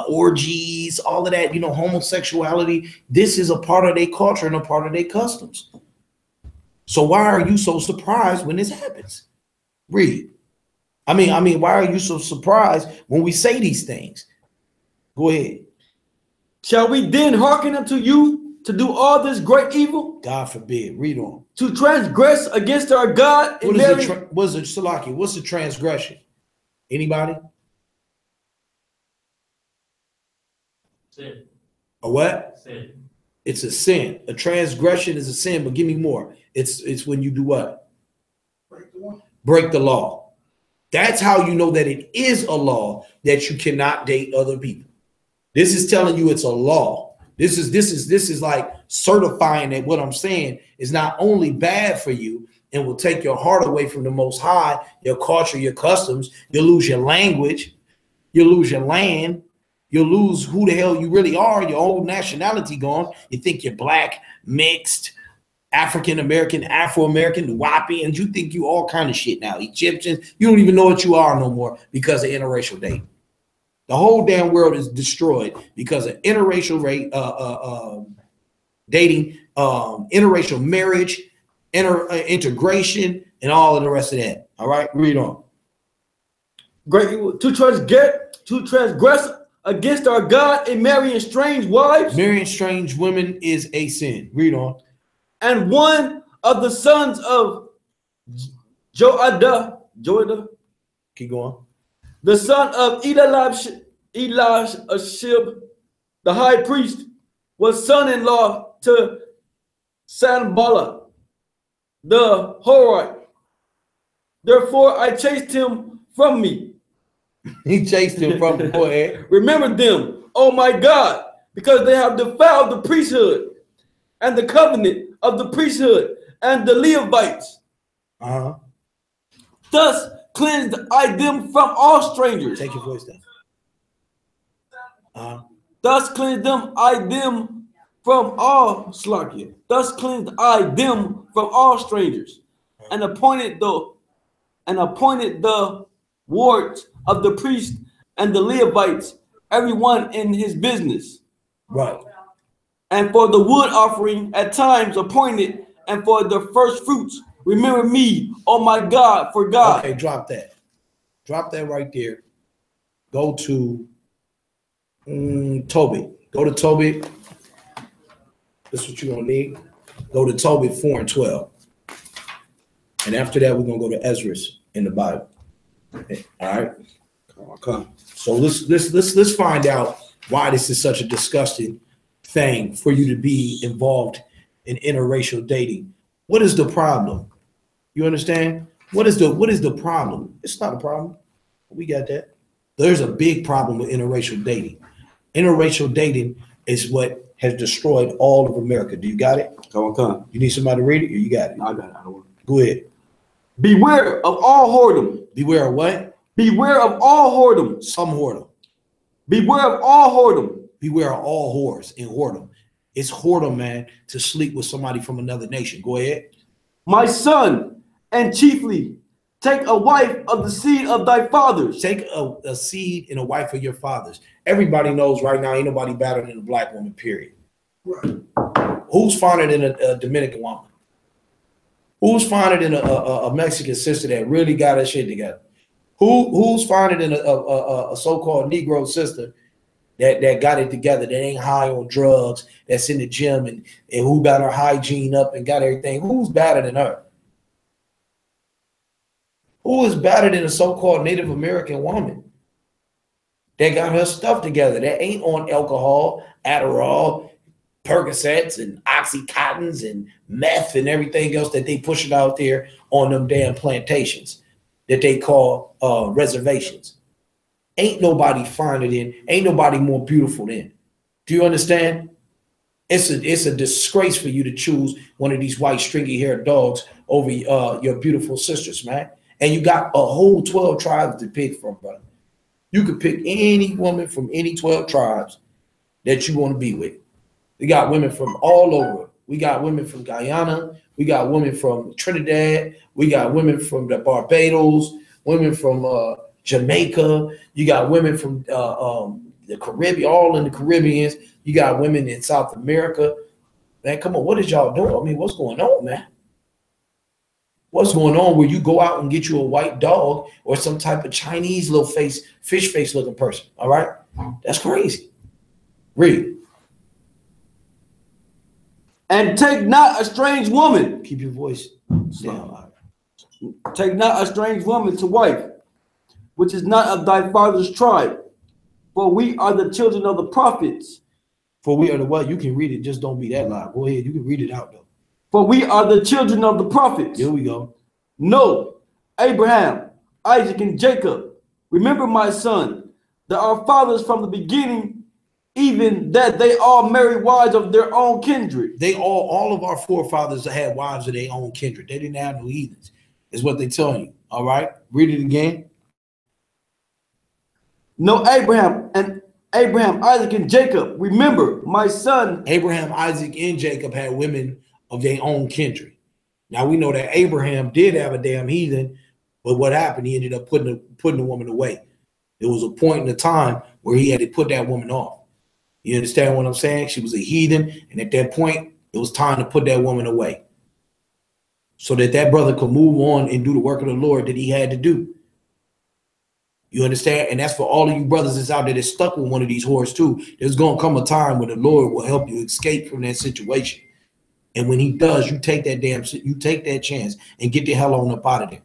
Speaker 1: orgies, all of that, you know, homosexuality. This is a part of their culture and a part of their customs. So why are you so surprised when this happens? Read. I mean, why are you so surprised when we say these things? Go ahead.
Speaker 5: Shall we then hearken unto you to do all this great evil?
Speaker 1: God forbid. Read on.
Speaker 5: To transgress against our God.
Speaker 1: What's the transgression? Anybody?
Speaker 4: Sin.
Speaker 1: A what?
Speaker 4: Sin.
Speaker 1: It's a sin. A transgression is a sin, but give me more. It's when you do what?
Speaker 6: Break the law.
Speaker 1: Break the law. That's how you know that it is a law that you cannot date other people. This is telling you it's a law. This is like certifying that what I'm saying is not only bad for you and will take your heart away from the Most High, your culture, your customs. You'll lose your language. You'll lose your land. You'll lose who the hell you really are. Your whole nationality gone. You think you're black, mixed, African-American, Afro-American, WAPI, and you think you all kind of shit now. Egyptians, you don't even know what you are no more because of interracial dating. The whole damn world is destroyed because of interracial dating, interracial marriage, integration, and all of the rest of that. All right, read on.
Speaker 5: Great evil. To transgress against our God and marrying strange wives.
Speaker 1: Marrying strange women is a sin. Read on.
Speaker 5: And one of the sons of Joada,
Speaker 1: keep going.
Speaker 5: The son of Eliashib, the high priest, was son-in-law to Sanballat, the Horite. Therefore I chased him from me.
Speaker 1: He chased him from the boy.
Speaker 5: Remember them, oh my God, because they have defiled the priesthood and the covenant of the priesthood and the Levites. Thus cleansed I them from all strangers.
Speaker 1: Take your voice down.
Speaker 5: Thus cleansed I them from all Slakia. Thus cleansed I them from all strangers, and appointed the wards of the priest and the Levites, everyone in his business.
Speaker 1: Right.
Speaker 5: And for the wood offering at times appointed, and for the first fruits, remember me, oh my God, for God.
Speaker 1: Okay, drop that. Drop that right there. Go to Tobit. Go to Tobit. This is what you're going to need. Go to Tobit 4 and 12. And after that, we're going to go to Ezra's in the Bible. Okay. All right. Okay. So let's find out why this is such a disgusting thing for you to be involved in interracial dating. What is the problem? You understand? What is the problem? It's not a problem. We got that. There's a big problem with interracial dating. Interracial dating is what has destroyed all of America. Do you got it?
Speaker 5: Come on.
Speaker 1: You need somebody to read it, or you got it?
Speaker 5: No, I got it. I don't want it.
Speaker 1: Go ahead.
Speaker 5: Beware of all whoredom.
Speaker 1: Beware of what?
Speaker 5: Beware of all whoredom.
Speaker 1: Some whoredom.
Speaker 5: Beware of all whoredom.
Speaker 1: Beware of all whores and whoredom. It's whoredom, man, to sleep with somebody from another nation. Go ahead.
Speaker 5: My son, and chiefly take a wife of the seed of thy fathers.
Speaker 1: Take a seed and a wife of your fathers. Everybody knows right now, ain't nobody better than a black woman, period.
Speaker 6: Right.
Speaker 1: Who's finer than a Dominican woman? Who's finer than a Mexican sister that really got her shit together? Who's finer than a so-called Negro sister that got it together, that ain't high on drugs, that's in the gym and who got her hygiene up and got everything? Who's better than her? Who is better than a so-called Native American woman that got her stuff together, that ain't on alcohol, Adderall, Percocets and Oxycontins and meth and everything else that they pushing out there on them damn plantations that they call reservations? Ain't nobody finer than, ain't nobody more beautiful than. Do you understand? It's a disgrace for you to choose one of these white stringy haired dogs over your beautiful sisters, man. And you got a whole 12 tribes to pick from, brother. You could pick any woman from any 12 tribes that you want to be with. We got women from all over. We got women from Guyana. We got women from Trinidad. We got women from the Barbados, women from Jamaica. You got women from the Caribbean, all in the Caribbeans. You got women in South America. Man, come on, what is y'all doing? I mean, what's going on, man? What's going on where you go out and get you a white dog or some type of Chinese little face, fish face looking person? All right, that's crazy. Read.
Speaker 5: And take not a strange woman.
Speaker 1: Keep your voice down.
Speaker 5: Take not a strange woman to wife, which is not of thy father's tribe. For we are the children of the prophets.
Speaker 1: For we are the what? You can read it, just don't be that loud. Go ahead, you can read it out though.
Speaker 5: For we are the children of the prophets.
Speaker 1: Here we go.
Speaker 5: No, Abraham, Isaac, and Jacob. Remember, my son, that our fathers from the beginning, even that they all married wives of their own kindred.
Speaker 1: They all of our forefathers had wives of their own kindred. They didn't have no heathens, is what they're telling you. All right, read it again.
Speaker 5: No, Abraham, Isaac, and Jacob. Remember, my son.
Speaker 1: Abraham, Isaac, and Jacob had women of their own kindred. Now we know that Abraham did have a damn heathen, but what happened? He ended up putting the woman away. There was a point in the time where he had to put that woman off. You understand what I'm saying? She was a heathen, and at that point, it was time to put that woman away, so that brother could move on and do the work of the Lord that he had to do. You understand? And that's for all of you brothers that's out there that's stuck with one of these whores too. There's going to come a time when the Lord will help you escape from that situation. And when he does, you take that chance and get the hell on up out of there.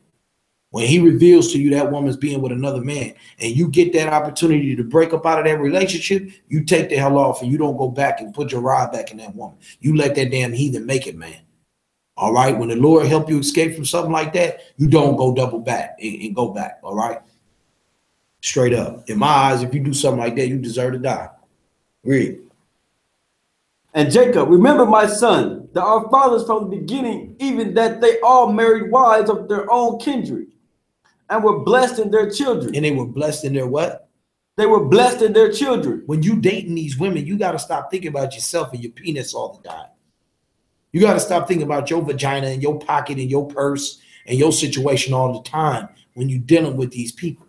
Speaker 1: When he reveals to you that woman's being with another man and you get that opportunity to break up out of that relationship, you take the hell off and you don't go back and put your rod back in that woman. You let that damn heathen make it, man. All right? When the Lord help you escape from something like that, you don't go double back and go back. All right? Straight up. In my eyes, if you do something like that, you deserve to die. Read.
Speaker 5: And Jacob, remember, my son, that our fathers from the beginning, even that they all married wives of their own kindred, and were blessed in their children.
Speaker 1: And they were blessed in their what?
Speaker 5: They were blessed in their children.
Speaker 1: When you dating these women, you got to stop thinking about yourself and your penis all the time. You got to stop thinking about your vagina and your pocket and your purse and your situation all the time when you're dealing with these people.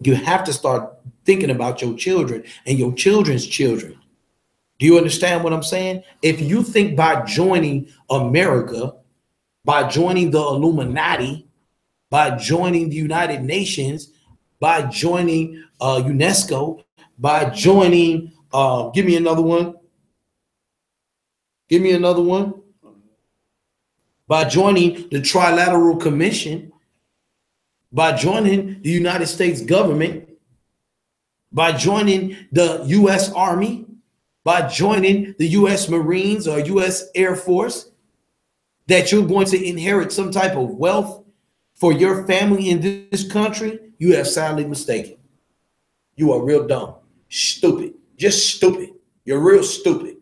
Speaker 1: You have to start thinking about your children and your children's children. Do you understand what I'm saying? If you think by joining America, by joining the Illuminati, by joining the United Nations, by joining UNESCO, by joining, give me another one. Give me another one. By joining the Trilateral Commission, by joining the United States government, by joining the U.S. Army, by joining the U.S. Marines or U.S. Air Force, that you're going to inherit some type of wealth for your family in this country, you have sadly mistaken. You are real dumb. Stupid. Just stupid. You're real stupid.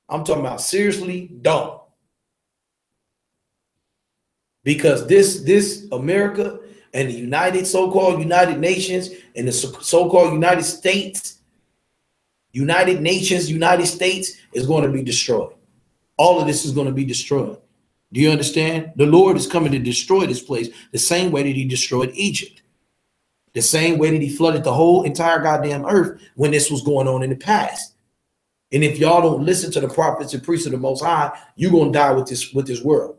Speaker 1: I'm talking about seriously dumb. Because this America and the so-called United Nations and the so-called United States, United Nations, United States is going to be destroyed. All of this is going to be destroyed. Do you understand? The Lord is coming to destroy this place the same way that he destroyed Egypt. The same way that he flooded the whole entire goddamn earth when this was going on in the past. And if y'all don't listen to the prophets and priests of the Most High, you're going to die with this world.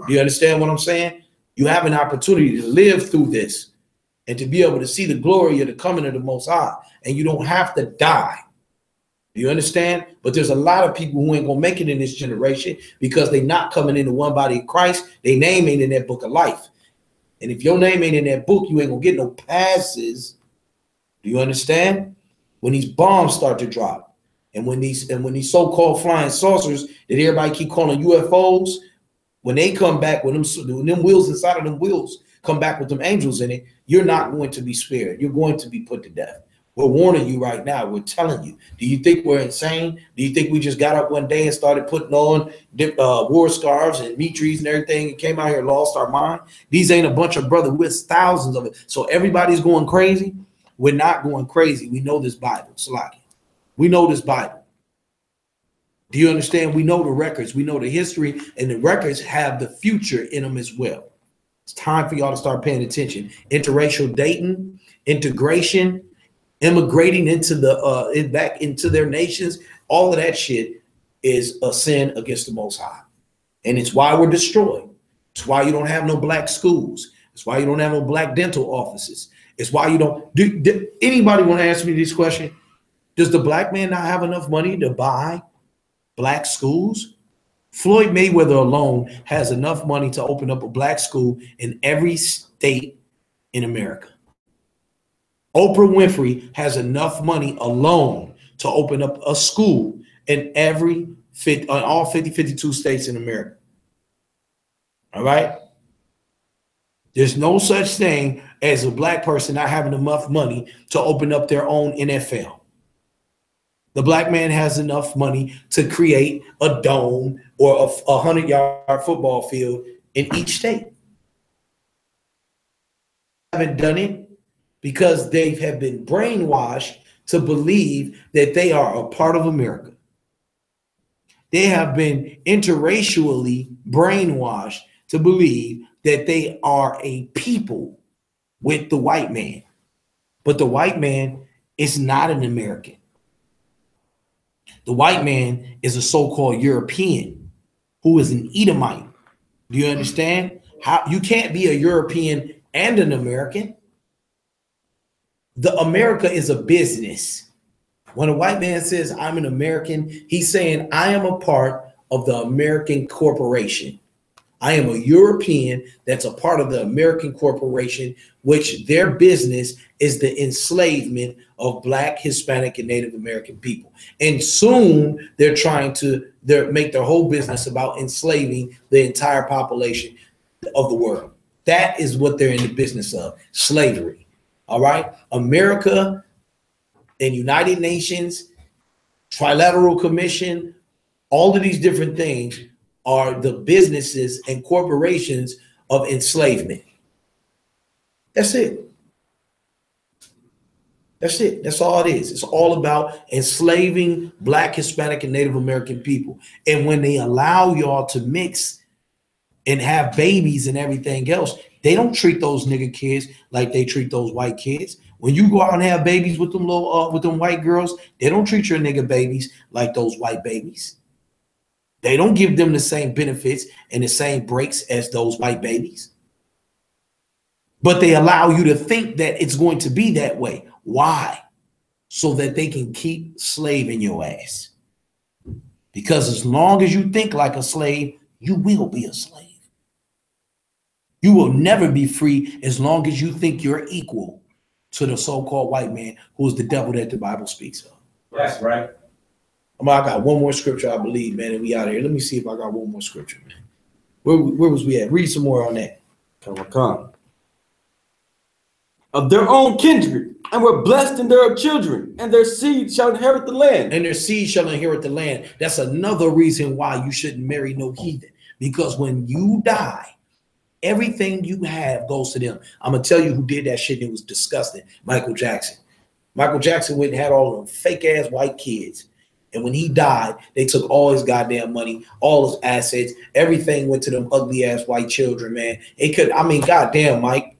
Speaker 1: Do you understand what I'm saying? You have an opportunity to live through this and to be able to see the glory of the coming of the Most High. And you don't have to die. Do you understand? But there's a lot of people who ain't going to make it in this generation because they're not coming into one body of Christ. Their name ain't in that book of life. And if your name ain't in that book, you ain't going to get no passes. Do you understand? When these bombs start to drop and when these so-called flying saucers that everybody keep calling UFOs, when they come back with them wheels inside of them wheels come back with them angels in it, you're not going to be spared. You're going to be put to death. We're warning you right now. We're telling you. Do you think we're insane? Do you think we just got up one day and started putting on war scarves and meat trees and everything and came out here and lost our mind? These ain't a bunch of brothers. We're thousands of it. So everybody's going crazy. We're not going crazy. We know this Bible. Salaki. We know this Bible. Do you understand? We know the records. We know the history, and the records have the future in them as well. It's time for y'all to start paying attention. Interracial dating, integration, immigrating into back into their nations, all of that shit is a sin against the Most High. And it's why we're destroyed. It's why you don't have no black schools. It's why you don't have no black dental offices. It's why you don't. Do anybody want to answer me this question? Does the black man not have enough money to buy black schools? Floyd Mayweather alone has enough money to open up a black school in every state in America. Oprah Winfrey has enough money alone to open up a school in all 52 states in America. All right? There's no such thing as a black person not having enough money to open up their own NFL. The black man has enough money to create a dome or a 100-yard football field in each state. Haven't done it because they have been brainwashed to believe that they are a part of America. They have been interracially brainwashed to believe that they are a people with the white man. But the white man is not an American. The white man is a so-called European who is an Edomite. Do you understand? How you can't be a European and an American? The America is a business. When a white man says I'm an American, he's saying I am a part of the American corporation. I am a European that's a part of the American corporation, which their business is the enslavement of Black, Hispanic, and Native American people. And soon they're trying to make their whole business about enslaving the entire population of the world. That is what they're in the business of, slavery. All right. America and United Nations, Trilateral Commission, all of these different things are the businesses and corporations of enslavement. That's it. That's it. That's all it is. It's all about enslaving Black, Hispanic, and Native American people. And when they allow y'all to mix and have babies and everything else, they don't treat those nigga kids like they treat those white kids. When you go out and have babies with them with them white girls, they don't treat your nigga babies like those white babies. They don't give them the same benefits and the same breaks as those white babies. But they allow you to think that it's going to be that way. Why? So that they can keep slaving your ass. Because as long as you think like a slave, you will be a slave. You will never be free as long as you think you're equal to the so-called white man who is the devil that the Bible speaks of.
Speaker 7: That's right.
Speaker 1: I got one more scripture, I believe, man, and we out of here. Let me see if I got one more scripture, man. Where was we at? Read some more on that.
Speaker 5: Come on. of their own kindred, and were blessed in their children, and their seed shall inherit the land.
Speaker 1: And their seed shall inherit the land. That's another reason why you shouldn't marry no heathen. Because when you die, everything you have goes to them. I'm going to tell you who did that shit and it was disgusting. Michael Jackson. Michael Jackson went and had all of them fake-ass white kids. And when he died, they took all his goddamn money, all his assets, everything went to them ugly-ass white children, man. It could, I mean, goddamn, Mike.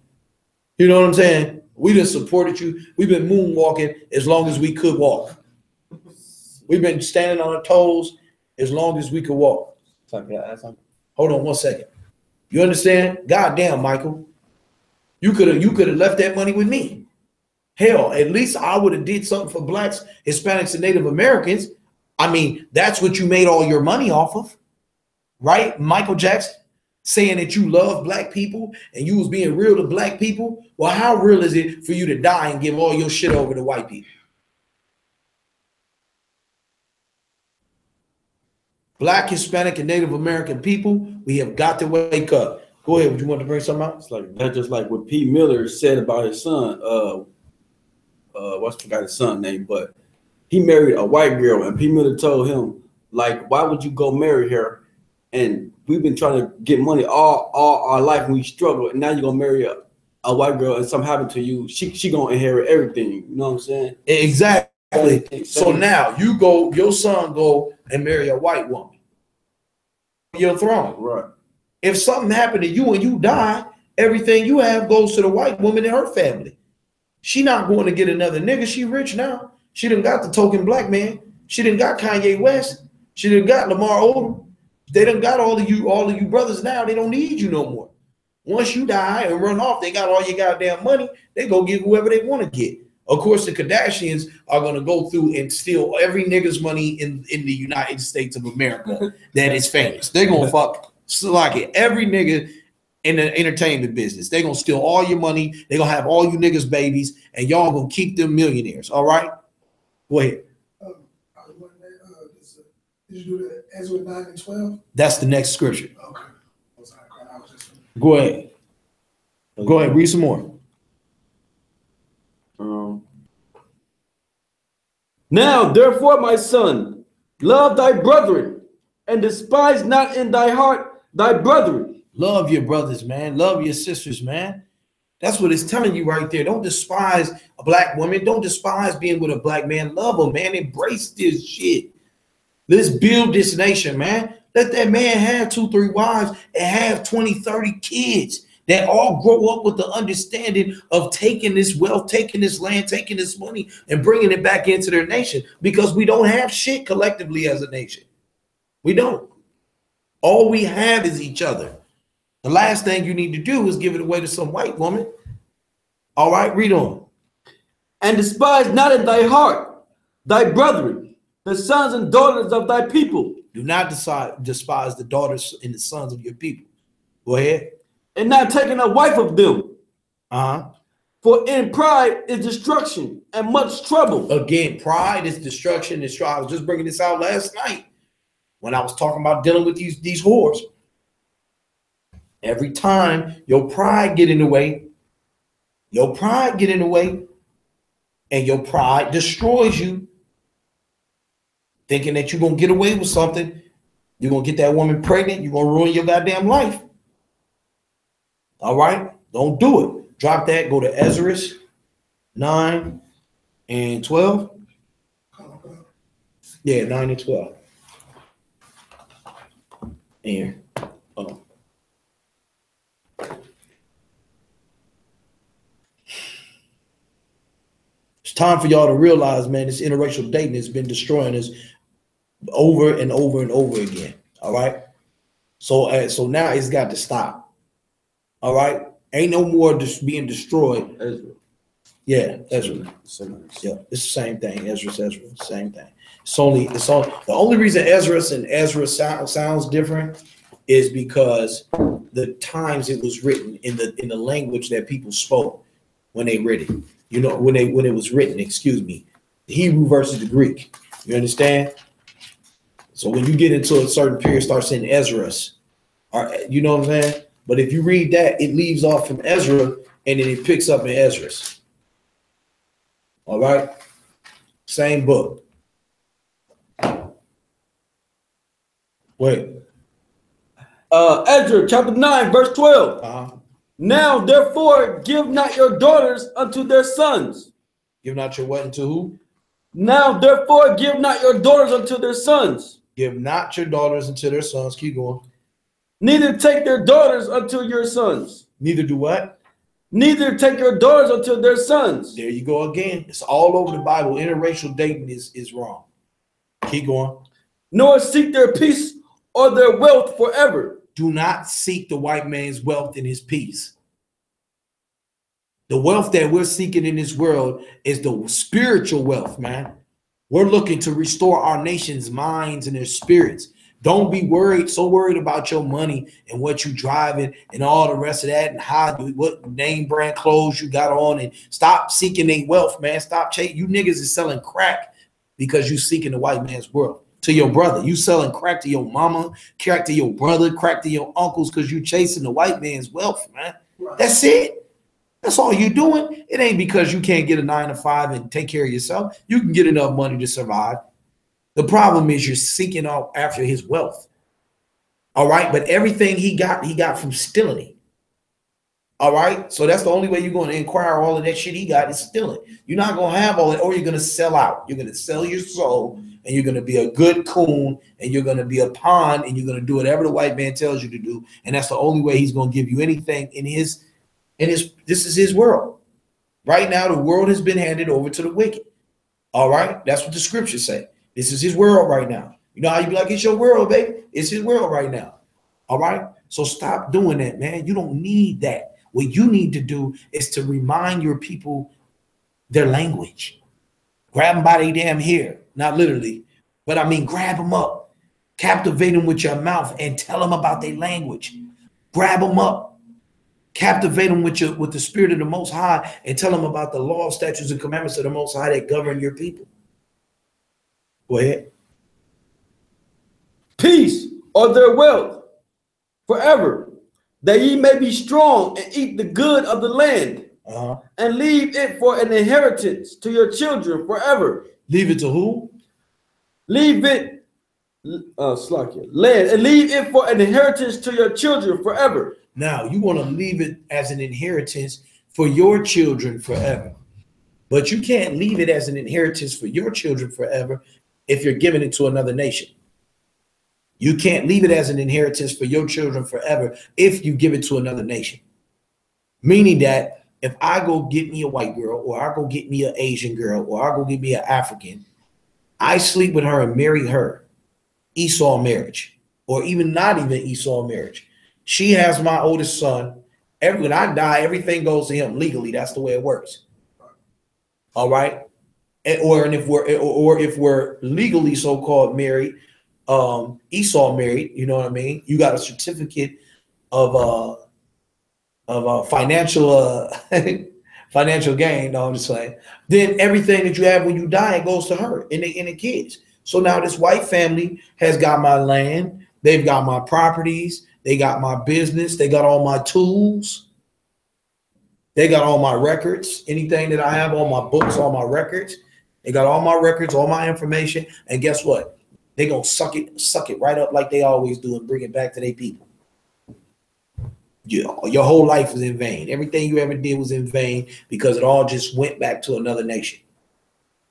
Speaker 1: You know what I'm saying? We done supported you. We've been moonwalking as long as we could walk. We've been standing on our toes as long as we could walk. Hold on 1 second. You understand? Goddamn, Michael. You could have left that money with me. Hell, at least I would have did something for blacks, Hispanics, and Native Americans. I mean, that's what you made all your money off of, right? Michael Jackson saying that you love black people and you was being real to black people. Well, how real is it for you to die and give all your shit over to white people? Black, Hispanic, and Native American people, we have got to wake up. Go ahead. Would you want to bring something out?
Speaker 5: It's like that's just like what Pete Miller said about his son. Forgot his son's name, but he married a white girl, and Pete Miller told him, like, why would you go marry her? And we've been trying to get money all our life, and we struggle, and now you're gonna marry a white girl, and something happened to you, she gonna inherit everything. You know what I'm saying?
Speaker 1: Exactly. So now your son go and marry a white woman. Your throne.
Speaker 5: Right.
Speaker 1: If something happened to you and you die, everything you have goes to the white woman and her family. She not going to get another nigga. She rich now. She done got the token black man. She done got Kanye West. She done got Lamar Odom. They done got all of you brothers now. They don't need you no more. Once you die and run off, they got all your goddamn money. They go get whoever they want to get. Of course, the Kardashians are going to go through and steal every nigga's money in the United States of America that is famous. They're going to fuck like it. Every nigga in the entertainment business. They're going to steal all your money. They're going to have all you niggas babies, and y'all going to keep them millionaires. All right? Go ahead.
Speaker 6: Did you do the Ezra 9 and 12?
Speaker 1: That's the next scripture.
Speaker 6: Okay.
Speaker 1: Go ahead. Go ahead. Read some more.
Speaker 5: Now, therefore, my son, love thy brethren, and despise not in thy heart thy brethren.
Speaker 1: Love your brothers, man. Love your sisters, man. That's what it's telling you right there. Don't despise a black woman. Don't despise being with a black man. Love them, man. Embrace this shit. Let's build this nation, man. Let that man have 2, 3 wives and have 20, 30 kids that all grow up with the understanding of taking this wealth, taking this land, taking this money, and bringing it back into their nation, because we don't have shit collectively as a nation. We don't. All we have is each other. The last thing you need to do is give it away to some white woman. All right, read on.
Speaker 5: And despise not in thy heart thy brethren, the sons and daughters of thy people.
Speaker 1: Do not despise the daughters and the sons of your people. Go ahead.
Speaker 5: And not taking a wife of them. For in pride is destruction and much trouble.
Speaker 1: Again, pride is destruction. I was just bringing this out last night when I was talking about dealing with these whores. Every time your pride get in the way, and your pride destroys you, thinking that you're going to get away with something, you're going to get that woman pregnant, you're going to ruin your goddamn life. All right? Don't do it. Drop that. Go to Ezra 9 and 12. Yeah, 9 and 12. And it's time for y'all to realize, man, this interracial dating has been destroying us over and over and over again. All right. So now it's got to stop. All right. Ain't no more just being destroyed.
Speaker 5: Ezra.
Speaker 1: Yeah, Ezra. Yeah, it's the same thing. Ezra, same thing. It's only the only reason Ezra and Ezra sounds different is because the times it was written in the language that people spoke when they read it. You know, when it was written, excuse me, the Hebrew versus the Greek. You understand? So when you get into a certain period, start saying Ezra's, you know what I'm saying? But if you read that, it leaves off from Ezra and then it picks up in Ezra. All right, same book. Wait.
Speaker 5: Ezra chapter 9, verse 12. Now, therefore, give not your daughters unto their sons.
Speaker 1: Give not your what unto who?
Speaker 5: Now, therefore, give not your daughters unto their sons.
Speaker 1: Give not your daughters unto their sons. Keep going.
Speaker 5: Neither take their daughters unto your sons.
Speaker 1: Neither do what?
Speaker 5: Neither take your daughters unto their sons.
Speaker 1: There you go again. It's all over the Bible. Interracial dating is wrong. Keep going.
Speaker 5: Nor seek their peace or their wealth forever.
Speaker 1: Do not seek the white man's wealth and his peace. The wealth that we're seeking in this world is the spiritual wealth, man. We're looking to restore our nation's minds and their spirits. Don't be so worried about your money and what you driving and all the rest of that and what name brand clothes you got on, and stop seeking a wealth, man. Stop chasing. You niggas is selling crack because you seeking the white man's world. To your brother, you selling crack to your mama, crack to your brother, crack to your uncles because you chasing the white man's wealth, man. That's it. That's all you're doing. It ain't because you can't get a 9 to 5 and take care of yourself. You can get enough money to survive. The problem is you're seeking out after his wealth. All right. But everything he got from stealing it. All right. So that's the only way you're going to inquire all of that shit he got is stealing. You're not going to have all that, or you're going to sell out. You're going to sell your soul, and you're going to be a good coon, and you're going to be a pawn, and you're going to do whatever the white man tells you to do. And that's the only way he's going to give you anything in his, this is his world. Right now, the world has been handed over to the wicked. All right. That's what the scriptures say. This is his world right now. You know how you be like, it's your world, baby. It's his world right now. All right. So stop doing that, man. You don't need that. What you need to do is to remind your people their language. Grab them by their damn hair. Not literally, but I mean, grab them up, captivate them with your mouth and tell them about their language. Grab them up, captivate them with the spirit of the Most High and tell them about the law, statutes, and commandments of the Most High that govern your people. Go ahead.
Speaker 5: Peace or their wealth forever, that ye may be strong and eat the good of the land, and leave it for an inheritance to your children forever.
Speaker 1: Leave it to who?
Speaker 5: Leave it, land, and leave it for an inheritance to your children forever.
Speaker 1: Now, you want to leave it as an inheritance for your children forever. But you can't leave it as an inheritance for your children forever if you're giving it to another nation. You can't leave it as an inheritance for your children forever if you give it to another nation. Meaning that if I go get me a white girl, or I go get me an Asian girl, or I go get me an African, I sleep with her and marry her, Esau marriage, or even not even Esau marriage. She has my oldest son. When I die, everything goes to him legally. That's the way it works. All right. Or if we're legally so-called married, Esau married, you know what I mean? You got a certificate of financial financial gain, no, I'm just saying. Then everything that you have when you die, it goes to her and the kids. So now this white family has got my land, they've got my properties, they got my business, they got all my tools, they got all my records, anything that I have, all my books, all my records. They got all my records, all my information, and guess what? They're gonna suck it right up like they always do and bring it back to their people. Your whole life was in vain. Everything you ever did was in vain because it all just went back to another nation.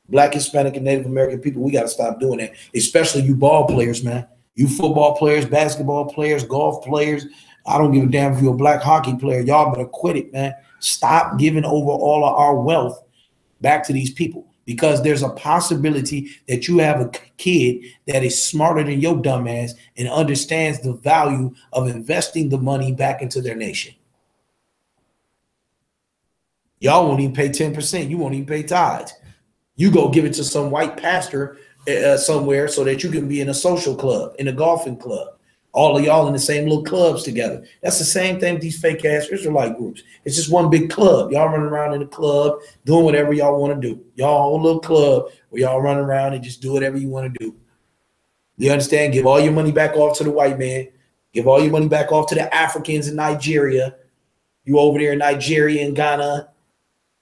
Speaker 1: Black, Hispanic, and Native American people, we got to stop doing that, especially you ball players, man. You football players, basketball players, golf players. I don't give a damn if you're a black hockey player. Y'all better quit it, man. Stop giving over all of our wealth back to these people, because there's a possibility that you have a kid that is smarter than your dumb ass and understands the value of investing the money back into their nation. Y'all won't even pay 10%. You won't even pay tithes. You go give it to some white pastor somewhere so that you can be in a social club, in a golfing club. All of y'all in the same little clubs together. That's the same thing with these fake ass Israelite groups. It's just one big club. Y'all running around in the club doing whatever y'all want to do. Y'all whole little club where y'all run around and just do whatever you want to do. You understand? Give all your money back off to the white man. Give all your money back off to the Africans in Nigeria. You over there in Nigeria and Ghana,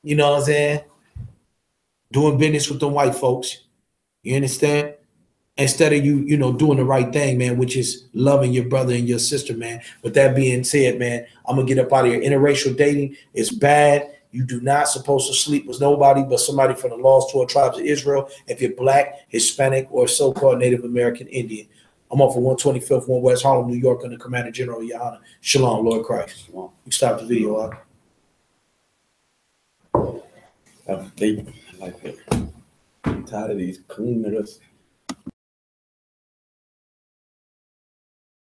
Speaker 1: you know what I'm saying? Doing business with the white folks. You understand? Instead of you know, doing the right thing, man, which is loving your brother and your sister, man. With that being said, man, I'm gonna get up out of here. Interracial dating is bad. You do not supposed to sleep with nobody but somebody from the lost 12 tribes of Israel. If you're black, Hispanic, or so-called Native American Indian. I'm off of 125th, 1 West Harlem, New York, under Commander General Yahanna. Shalom, Lord Christ.
Speaker 3: Shalom.
Speaker 1: You stop the video, huh?
Speaker 3: They like it. I'm tired of these cleaners.